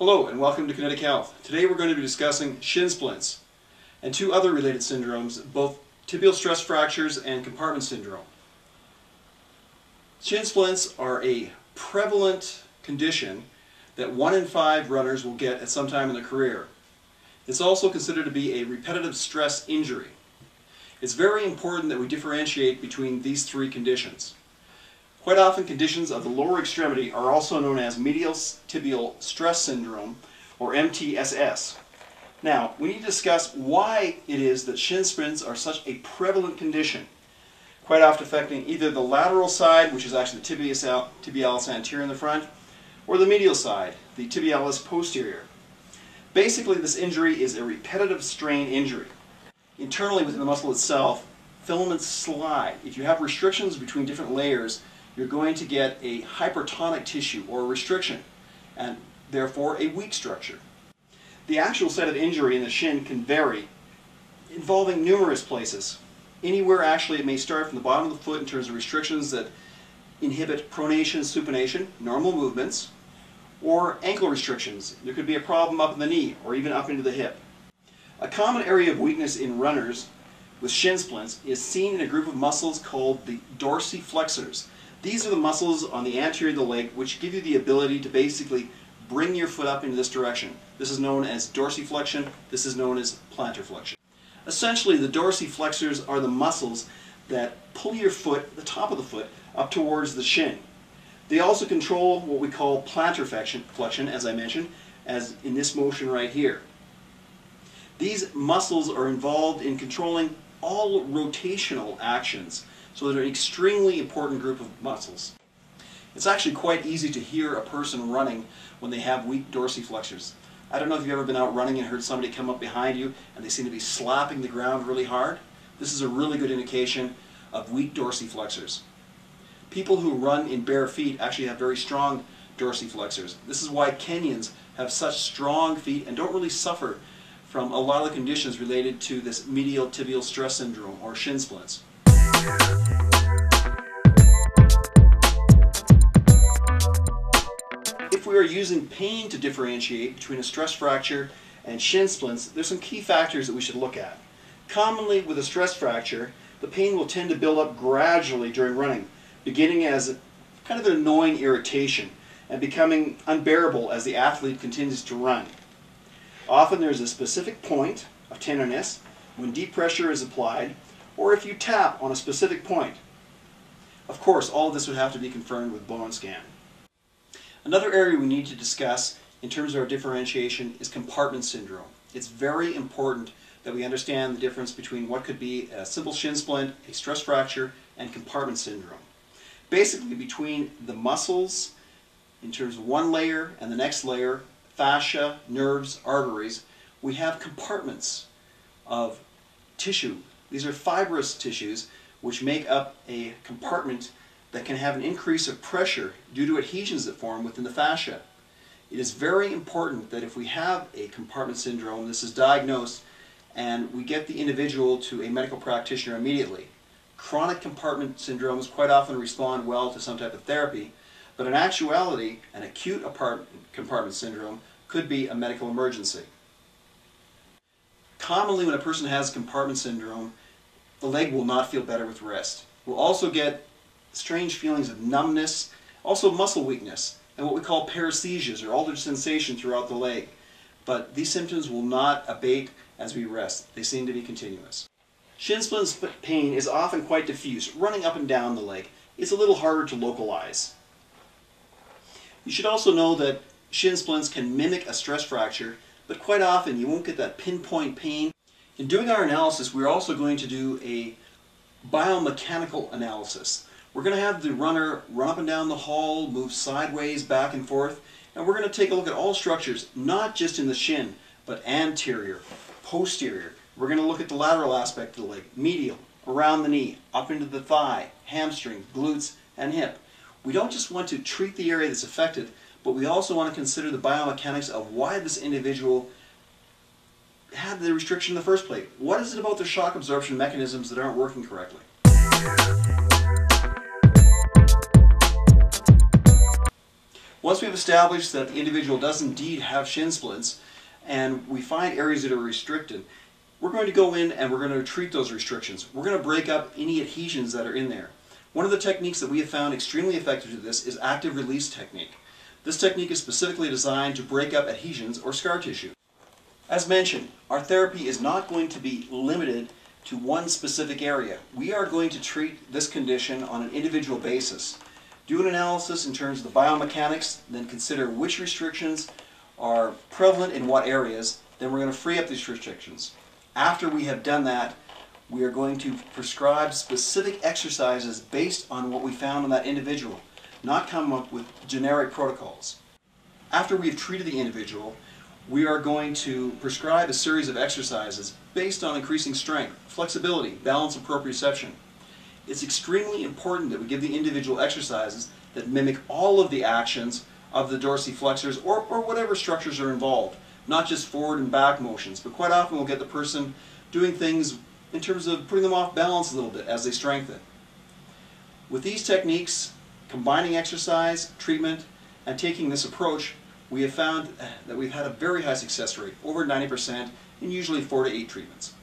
Hello and welcome to Kinetic Health. Today we're going to be discussing shin splints and two other related syndromes, both tibial stress fractures and compartment syndrome. Shin splints are a prevalent condition that 1 in 5 runners will get at some time in their career. It's also considered to be a repetitive stress injury. It's very important that we differentiate between these three conditions. Quite often conditions of the lower extremity are also known as medial tibial stress syndrome, or MTSS. Now, we need to discuss why it is that shin splints are such a prevalent condition, quite often affecting either the lateral side, which is actually the tibialis anterior in the front, or the medial side, the tibialis posterior. Basically, this injury is a repetitive strain injury. Internally within the muscle itself, filaments slide. If you have restrictions between different layers, you're going to get a hypertonic tissue or a restriction, and therefore a weak structure. The actual site of injury in the shin can vary, involving numerous places. Anywhere actually it may start from the bottom of the foot in terms of restrictions that inhibit pronation, supination, normal movements, or ankle restrictions. There could be a problem up in the knee or even up into the hip. A common area of weakness in runners with shin splints is seen in a group of muscles called the dorsiflexors. These are the muscles on the anterior of the leg which give you the ability to basically bring your foot up into this direction. This is known as dorsiflexion. This is known as plantar flexion. Essentially, the dorsiflexors are the muscles that pull your foot, the top of the foot, up towards the shin. They also control what we call plantar flexion, as I mentioned, as in this motion right here. These muscles are involved in controlling all rotational actions, so they're an extremely important group of muscles. It's actually quite easy to hear a person running when they have weak dorsiflexors. I don't know if you've ever been out running and heard somebody come up behind you and they seem to be slapping the ground really hard. This is a really good indication of weak dorsiflexors. People who run in bare feet actually have very strong dorsiflexors. This is why Kenyans have such strong feet and don't really suffer from a lot of the conditions related to this medial tibial stress syndrome or shin splints. If we are using pain to differentiate between a stress fracture and shin splints, there's some key factors that we should look at. Commonly with a stress fracture, the pain will tend to build up gradually during running, beginning as kind of an annoying irritation and becoming unbearable as the athlete continues to run. Often there's a specific point of tenderness when deep pressure is applied, or if you tap on a specific point. Of course, all of this would have to be confirmed with bone scan. Another area we need to discuss in terms of our differentiation is compartment syndrome. It's very important that we understand the difference between what could be a simple shin splint, a stress fracture, and compartment syndrome. Basically, between the muscles, in terms of one layer and the next layer, fascia, nerves, arteries, we have compartments of tissue. These are fibrous tissues which make up a compartment that can have an increase of pressure due to adhesions that form within the fascia. It is very important that if we have a compartment syndrome, this is diagnosed and we get the individual to a medical practitioner immediately. Chronic compartment syndromes quite often respond well to some type of therapy, but in actuality, an acute compartment syndrome could be a medical emergency. Commonly when a person has compartment syndrome, the leg will not feel better with rest. We'll also get strange feelings of numbness, also muscle weakness, and what we call paresthesias, or altered sensation throughout the leg. But these symptoms will not abate as we rest. They seem to be continuous. Shin splint pain is often quite diffuse, running up and down the leg. It's a little harder to localize. You should also know that shin splints can mimic a stress fracture, but quite often you won't get that pinpoint pain. In doing our analysis, we're also going to do a biomechanical analysis. We're going to have the runner run up and down the hall, move sideways, back and forth, and we're going to take a look at all structures, not just in the shin, but anterior, posterior. We're going to look at the lateral aspect of the leg, medial, around the knee, up into the thigh, hamstring, glutes, and hip. We don't just want to treat the area that's affected, but we also want to consider the biomechanics of why this individual had the restriction in the first place. What is it about their shock absorption mechanisms that aren't working correctly? Once we've established that the individual does indeed have shin splints, and we find areas that are restricted, we're going to go in and we're going to treat those restrictions. We're going to break up any adhesions that are in there. One of the techniques that we have found extremely effective to this is active release technique. This technique is specifically designed to break up adhesions or scar tissue. As mentioned, our therapy is not going to be limited to one specific area. We are going to treat this condition on an individual basis. Do an analysis in terms of the biomechanics, then consider which restrictions are prevalent in what areas, then we're going to free up these restrictions. After we have done that, we are going to prescribe specific exercises based on what we found in that individual, not come up with generic protocols. After we've treated the individual, we are going to prescribe a series of exercises based on increasing strength, flexibility, balance, and proprioception. It's extremely important that we give the individual exercises that mimic all of the actions of the dorsiflexors or whatever structures are involved, not just forward and back motions, but quite often we'll get the person doing things in terms of putting them off balance a little bit as they strengthen. With these techniques, combining exercise, treatment, and taking this approach, we have found that we've had a very high success rate, over 90%, in usually 4 to 8 treatments.